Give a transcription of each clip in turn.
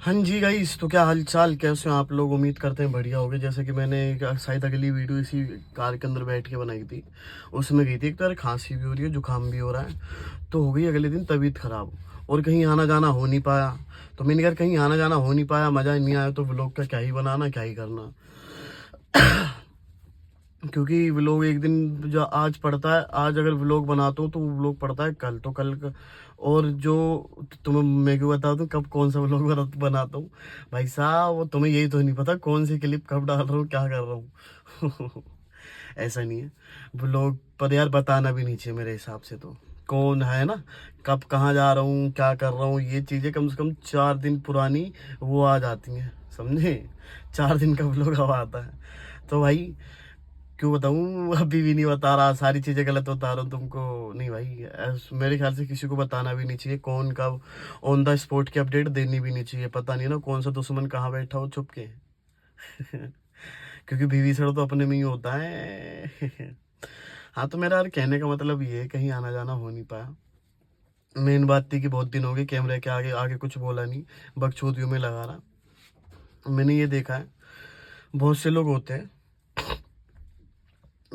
हाँ जी गाइस, तो क्या हाल चाल, कैसे हो आप लोग? उम्मीद करते हैं बढ़िया होगे। जैसे कि मैंने शायद अगली वीडियो इसी कार के अंदर बैठ के बनाई थी, उसमें गई थी। एक तो यार खांसी भी हो रही है, जुकाम भी हो रहा है, तो हो गई अगले दिन तबीयत खराब, और कहीं आना जाना हो नहीं पाया। तो मैंने कहा कहीं आना जाना हो नहीं पाया, मज़ा नहीं आया, तो व्लॉग का क्या ही बनाना, क्या ही करना। क्योंकि व्लॉग एक दिन जो आज पड़ता है, आज अगर व्लॉग बनाता हूँ तो व्लॉग पड़ता है कल, तो कल का। और जो तुम्हें मैं क्यों बता दूँ कब कौन सा व्लॉग बनाता हूँ भाई साहब, वो तुम्हें यही तो नहीं पता कौन सी क्लिप कब डाल रहा हूँ, क्या कर रहा हूँ। ऐसा नहीं है व्लॉग पर यार, बताना भी नहीं चाहिए मेरे हिसाब से। तो कौन है ना, कब कहाँ जा रहा हूँ, क्या कर रहा हूँ, ये चीज़ें कम से कम 4 दिन पुरानी वो आ जाती हैं, समझे। 4 दिन का व्लॉग अब आता है, तो भाई क्यों बताऊं, अभी भी नहीं बता रहा, सारी चीजें गलत बता रहा हूँ तुमको। नहीं भाई, मेरे ख्याल से किसी को बताना भी नहीं चाहिए, कौन कब ऑन द स्पॉट की अपडेट देनी भी नहीं चाहिए। पता नहीं ना कौन सा दुश्मन कहाँ बैठा हो छुप के। क्योंकि भीविसड़ तो अपने में ही होता है। हाँ, तो मेरा यार कहने का मतलब ये है, कहीं आना जाना हो नहीं पाया। मेन बात थी कि बहुत दिन हो गए कैमरे के आगे आगे कुछ बोला नहीं, बकचोदियों में लगा रहा। मैंने ये देखा है, बहुत से लोग होते हैं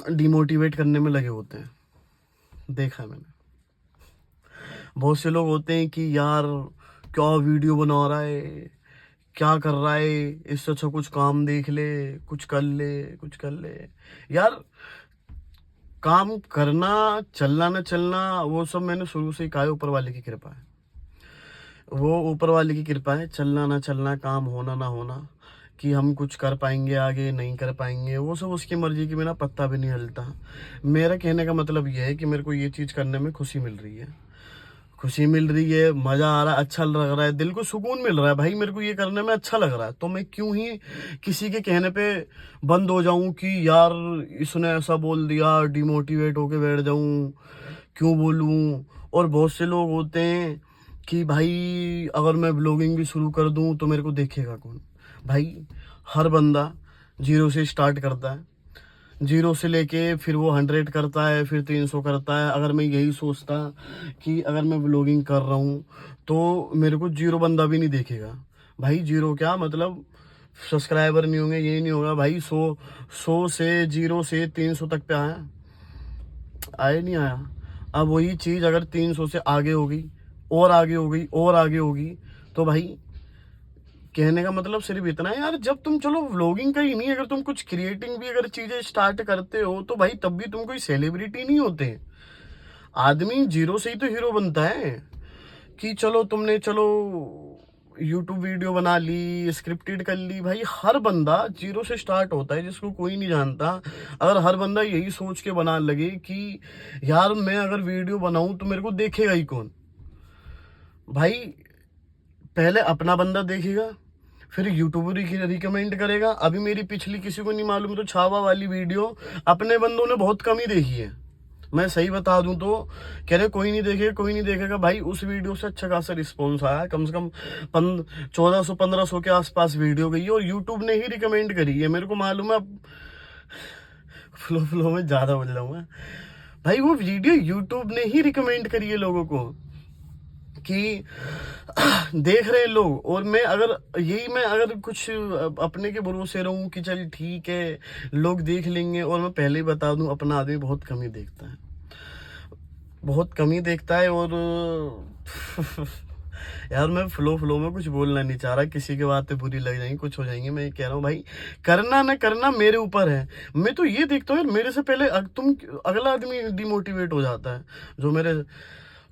डिमोटिवेट करने में लगे होते हैं, देखा है मैंने। बहुत से लोग होते हैं कि यार क्या वीडियो बना रहा है, क्या कर रहा है, इससे अच्छा कुछ काम देख ले, कुछ कर ले, कुछ कर ले। यार काम करना, चलना न चलना, वो सब मैंने शुरू से ही कहा है, ऊपर वाले की कृपा है। वो ऊपर वाले की कृपा है, चलना ना चलना, काम होना ना होना, कि हम कुछ कर पाएंगे आगे नहीं कर पाएंगे, वो सब उसकी मर्जी की, मेरा पत्ता भी नहीं हिलता। मेरा कहने का मतलब ये है कि मेरे को ये चीज़ करने में खुशी मिल रही है, खुशी मिल रही है, मजा आ रहा है, अच्छा लग रहा है, दिल को सुकून मिल रहा है भाई, मेरे को ये करने में अच्छा लग रहा है। तो मैं क्यों ही किसी के कहने पे बंद हो जाऊं कि यार इसने ऐसा बोल दिया, डिमोटिवेट होके बैठ जाऊं, क्यों बोलूं। और बहुत से लोग होते हैं कि भाई अगर मैं ब्लॉगिंग भी शुरू कर दूं तो मेरे को देखेगा कौन। भाई हर बंदा जीरो से स्टार्ट करता है, जीरो से लेके फिर वो 100 करता है, फिर 300 करता है। अगर मैं यही सोचता कि अगर मैं व्लॉगिंग कर रहा हूँ तो मेरे को जीरो बंदा भी नहीं देखेगा, भाई जीरो क्या मतलब, सब्सक्राइबर नहीं होंगे, ये नहीं होगा भाई। 100 से जीरो से 300 तक पे आया, आए नहीं आया। अब वही चीज़ अगर 300 से आगे हो गई, और आगे हो गई, और आगे होगी, तो भाई कहने का मतलब सिर्फ इतना है यार, जब तुम चलो व्लॉगिंग का ही नहीं, अगर तुम कुछ क्रिएटिंग भी अगर चीजें स्टार्ट करते हो तो भाई तब भी तुम कोई सेलिब्रिटी नहीं होते। आदमी जीरो से ही तो हीरो बनता है। कि चलो तुमने चलो यूट्यूब वीडियो बना ली, स्क्रिप्टेड कर ली, भाई हर बंदा जीरो से स्टार्ट होता है, जिसको कोई नहीं जानता। अगर हर बंदा यही सोच के बना लगे कि यार मैं अगर वीडियो बनाऊं तो मेरे को देखेगा ही कौन, भाई पहले अपना बंदा देखेगा, फिर यूट्यूबर रिकमेंड करेगा। अभी मेरी पिछली किसी को नहीं मालूम तो छावा वाली वीडियो अपने बंदों ने बहुत कम ही देखी है, मैं सही बता दूं तो। कह रहे कोई नहीं देखेगा, कोई नहीं देखेगा, भाई उस वीडियो से अच्छा खासा रिस्पॉन्स आया, कम से कम 1400-1500 के आसपास वीडियो गई है, और यूट्यूब ने ही रिकमेंड करी है, मेरे को मालूम है। अब फ्लो फ्लो में ज्यादा बोल रहा हूँ मैं, भाई वो वीडियो यूट्यूब ने ही रिकमेंड करी है लोगों को, कि देख रहे हैं लोग। और मैं अगर यही, मैं अगर कुछ अपने के भरोसे रहूं कि चल ठीक है लोग देख लेंगे, और मैं पहले ही बता दूं अपना आदमी बहुत कम ही देखता है, बहुत कम ही देखता है। और यार मैं फ्लो फ्लो में कुछ बोलना नहीं चाह रहा, किसी की बातें बुरी लग जाएंगी, कुछ हो जाएंगे, मैं ये कह रहा हूँ भाई करना ना करना मेरे ऊपर है। मैं तो ये देखता हूँ यार, मेरे से पहले तुम अगला आदमी डिमोटिवेट हो जाता है, जो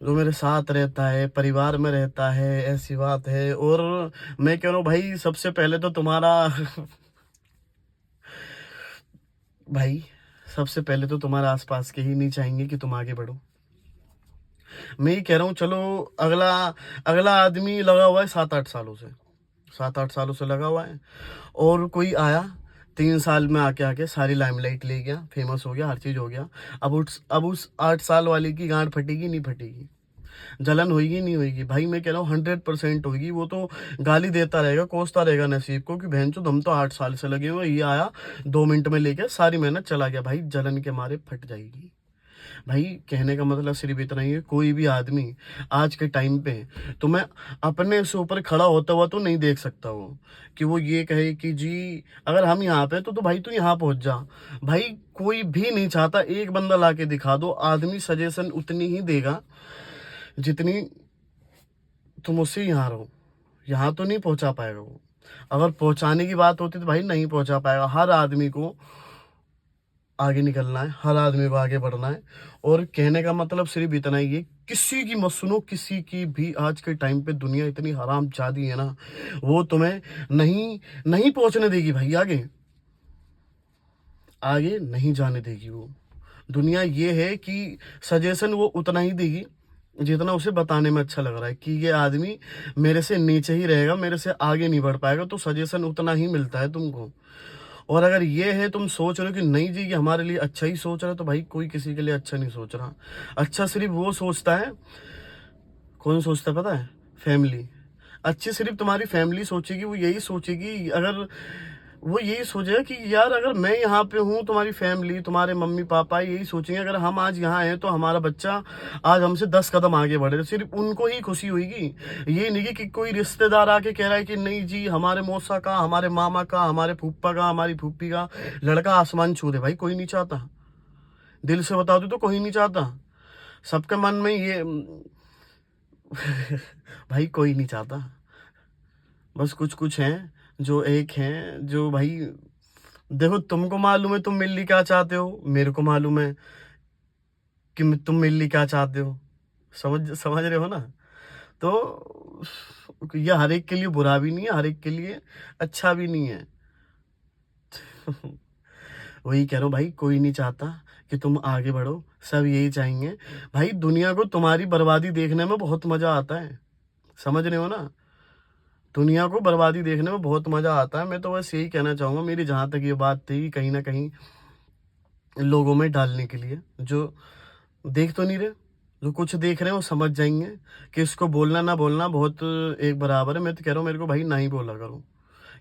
मेरे साथ रहता है, परिवार में रहता है, ऐसी बात है। और मैं कह रहा हूँ भाई सबसे पहले तो तुम्हारा भाई सबसे पहले तो तुम्हारे आसपास के ही नहीं चाहेंगे कि तुम आगे बढ़ो। मैं ये कह रहा हूँ चलो, अगला अगला आदमी लगा हुआ है 7-8 सालों से, 7-8 सालों से लगा हुआ है, और कोई आया 3 साल में आके आके सारी लाइमलाइट ले गया, फेमस हो गया, हर चीज हो गया। अब उस 8 साल वाले की गांड फटेगी नहीं फटेगी, जलन होगी नहीं होगी, भाई मैं कह रहा हूँ 100% होगी। वो तो गाली देता रहेगा, कोसता रहेगा नसीब को कि बहन चो हम तो 8 साल से लगे हुए, ये आया 2 मिनट में लेके सारी मेहनत चला गया, भाई जलन के मारे फट जाएगी। भाई कहने का मतलब सिर्फ इतना ही है, कोई भी आदमी आज के टाइम पे तुम्हें अपने से ऊपर खड़ा होता हुआ तो नहीं देख सकता वो, कि वो ये कहे कि जी अगर हम यहाँ पे तो भाई तू यहाँ पहुंच जा। भाई कोई भी नहीं चाहता, एक बंदा ला के दिखा दो, आदमी सजेशन उतनी ही देगा जितनी तुम उससे यहाँ रहो। यहाँ तो नहीं पहुंचा पाएगा वो। अगर पहुंचाने की बात होती तो भाई नहीं पहुंचा पाएगा। हर आदमी को आगे निकलना है, हर आदमी को आगे बढ़ना है। और कहने का मतलब सिर्फ इतना ही है, किसी की मत सुनो, किसी की भी। आज के टाइम पे दुनिया इतनी हरामजादी है ना, वो तुम्हें नहीं नहीं पहुंचने देगी भाई आगे, आगे नहीं जाने देगी वो। दुनिया ये है कि सजेशन वो उतना ही देगी जितना उसे बताने में अच्छा लग रहा है, कि ये आदमी मेरे से नीचे ही रहेगा, मेरे से आगे नहीं बढ़ पाएगा, तो सजेशन उतना ही मिलता है तुमको। और अगर ये है तुम सोच रहे हो कि नहीं जी ये हमारे लिए अच्छा ही सोच रहा है, तो भाई कोई किसी के लिए अच्छा नहीं सोच रहा। अच्छा सिर्फ वो सोचता है, कौन सोचता है पता है? फैमिली। अच्छी सिर्फ तुम्हारी फैमिली सोचेगी, वो यही सोचेगी, अगर वो यही सोचेगा कि यार अगर मैं यहाँ पे हूँ, तुम्हारी फैमिली तुम्हारे मम्मी पापा यही सोचेंगे अगर हम आज यहाँ हैं तो हमारा बच्चा आज हमसे 10 कदम आगे बढ़े। सिर्फ उनको ही खुशी होगी, ये नहीं कि कोई रिश्तेदार आके कह रहा है कि नहीं जी हमारे मौसा का, हमारे मामा का, हमारे फूफा का, हमारी फूफी का लड़का आसमान छू दे। भाई कोई नहीं चाहता, दिल से बता दो तो कोई नहीं चाहता। सबके मन में ये भाई कोई नहीं चाहता। बस कुछ कुछ हैं जो एक हैं जो भाई, देखो तुमको मालूम है तुम मेरे लिए क्या चाहते हो, मेरे को मालूम है कि तुम मेरे लिए क्या चाहते हो। समझ समझ रहे हो ना? तो ये हर एक के लिए बुरा भी नहीं है, हर एक के लिए अच्छा भी नहीं है। वही कह रहा हूँ भाई, कोई नहीं चाहता कि तुम आगे बढ़ो, सब यही चाहेंगे। भाई दुनिया को तुम्हारी बर्बादी देखने में बहुत मजा आता है, समझ रहे हो ना? दुनिया को बर्बादी देखने में बहुत मजा आता है। मैं तो बस यही कहना चाहूंगा, मेरी जहां तक ये बात थी कहीं ना कहीं लोगों में डालने के लिए, जो देख तो नहीं रहे, जो कुछ देख रहे हैं वो समझ जाएंगे कि इसको बोलना ना बोलना बहुत एक बराबर है। मैं तो कह रहा हूँ मेरे को भाई ना ही बोला करो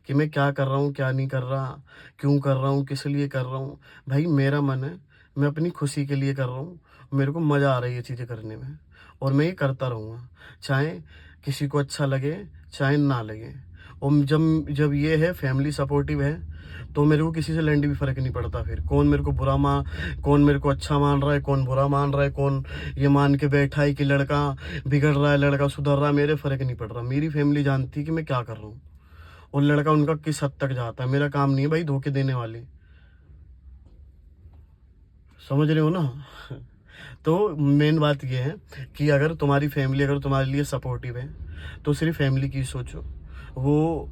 कि मैं क्या कर रहा हूँ क्या नहीं कर रहा, क्यों कर रहा हूँ, किस लिए कर रहा हूँ। भाई मेरा मन है, मैं अपनी खुशी के लिए कर रहा हूँ, मेरे को मज़ा आ रहा है ये चीज़ें करने में, और मैं ये करता रहूँगा, चाहे किसी को अच्छा लगे चाहे ना लगे। और जब जब ये है फैमिली सपोर्टिव है, तो मेरे को किसी से लैंड भी फ़र्क नहीं पड़ता। फिर कौन मेरे को कौन मेरे को अच्छा मान रहा है, कौन बुरा मान रहा है, कौन ये मान के बैठा है कि लड़का बिगड़ रहा है लड़का सुधर रहा है, मेरे फ़र्क नहीं पड़ रहा। मेरी फैमिली जानती है कि मैं क्या कर रहा हूँ, और लड़का उनका किस हद तक जाता है। मेरा काम नहीं है भाई धोखे देने वाले, समझ रहे हो ना? तो मेन बात ये है कि अगर तुम्हारी फैमिली अगर तुम्हारे लिए सपोर्टिव है, तो सिर्फ फैमिली की सोचो, वो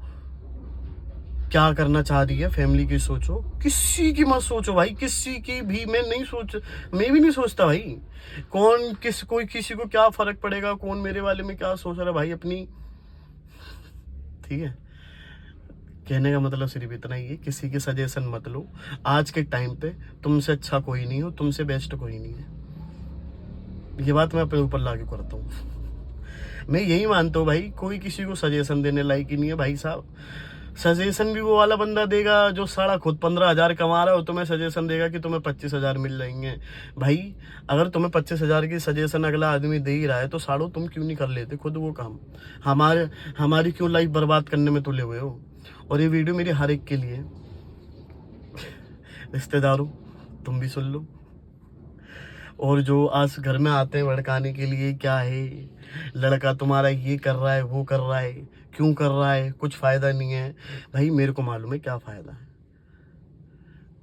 क्या करना चाह रही है फैमिली की सोचो, किसी की मत सोचो भाई, किसी की भी मैं भी नहीं सोचता भाई। कोई किसी को क्या फर्क पड़ेगा, कौन मेरे बारे में क्या सोच रहा है भाई, अपनी। ठीक है, कहने का मतलब सिर्फ इतना ही है, किसी के सजेशन मत लो। आज के टाइम पे तुमसे अच्छा कोई नहीं हो, तुमसे बेस्ट कोई नहीं है। ये बात मैं अपने ऊपर लागू करता हूँ। मैं यही मानता हूँ भाई, कोई किसी को सजेशन देने लायक ही नहीं है भाई साहब। सजेशन भी वो वाला बंदा देगा जो साला खुद 15,000 कमा रहा हो, तुम्हें सजेशन देगा कि तुम्हें 25,000 मिल जाएंगे। भाई अगर तुम्हें 25,000 की सजेशन अगला आदमी दे ही रहा है, तो साड़ो तुम क्यों नहीं कर लेते खुद वो काम? हमारी क्यों लाइफ बर्बाद करने में तुले हुए हो? और ये वीडियो मेरी हर एक के लिए, रिश्तेदारों तुम भी सुन लो, और जो आज घर में आते हैं भड़काने के लिए, क्या है लड़का तुम्हारा ये कर रहा है वो कर रहा है, क्यों कर रहा है, कुछ फ़ायदा नहीं है। भाई मेरे को मालूम है क्या फ़ायदा है,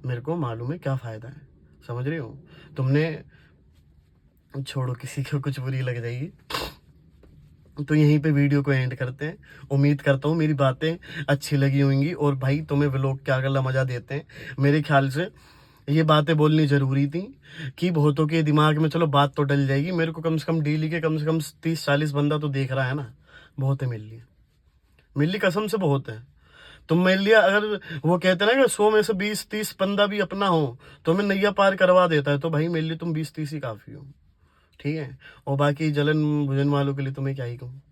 मेरे को मालूम है क्या फ़ायदा है, समझ रहे हो? तुमने, छोड़ो किसी को कुछ बुरी लग जाएगी, तो यहीं पे वीडियो को एंड करते हैं। उम्मीद करता हूँ मेरी बातें अच्छी लगी होंगी, और भाई तुम्हें व्लॉग क्या अगला मज़ा देते हैं। मेरे ख्याल से ये बातें बोलनी ज़रूरी थी कि बहुतों के दिमाग में चलो बात तो डल जाएगी। मेरे को कम से कम डेली के कम से कम 30-40 बंदा तो देख रहा है ना, बहुत है मेरे लिए कसम से बहुत है। तुम मेरे लिए अगर वो कहते हैं ना कि 100 में से 20-30 बंदा भी अपना हो तो मैं नैया पार करवा देता है, तो भाई मेरे लिए तुम 20-30 ही काफ़ी हो। ठीक है, और बाकी जलन भुजन वालों के लिए तुम्हें क्या ही कहूँ,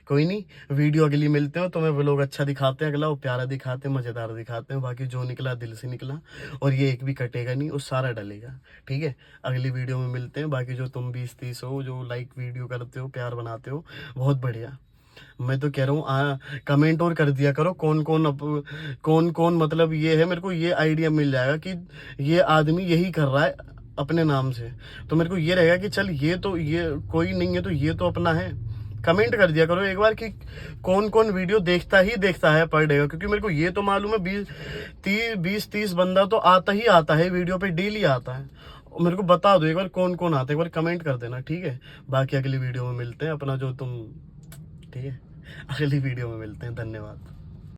कोई नहीं, वीडियो अगली मिलते हो, तुम्हें व्लॉग अच्छा दिखाते हैं, अगला वो प्यारा दिखाते हैं, मज़ेदार दिखाते हैं। बाकी जो निकला दिल से निकला, और ये एक भी कटेगा नहीं, वो सारा डलेगा। ठीक है, अगली वीडियो में मिलते हैं। बाकी जो तुम 20-30 हो जो लाइक वीडियो करते हो, प्यार बनाते हो, बहुत बढ़िया। मैं तो कह रहा हूँ कमेंट और कर दिया करो कौन कौन मतलब ये है, मेरे को ये आइडिया मिल जाएगा कि ये आदमी यही कर रहा है अपने नाम से। तो मेरे को ये रहेगा कि चल ये तो ये कोई नहीं है, तो ये तो अपना है। कमेंट कर दिया करो एक बार कि कौन कौन वीडियो देखता है पर डे का, क्योंकि मेरे को ये तो मालूम है 20-30 बंदा तो आता ही आता है वीडियो पे, डेली आता है। और मेरे को बता दो एक बार कौन कौन आता है, एक बार कमेंट कर देना। ठीक है, बाकी अगली वीडियो में मिलते हैं अपना जो तुम, ठीक है, अगली वीडियो में मिलते हैं। धन्यवाद।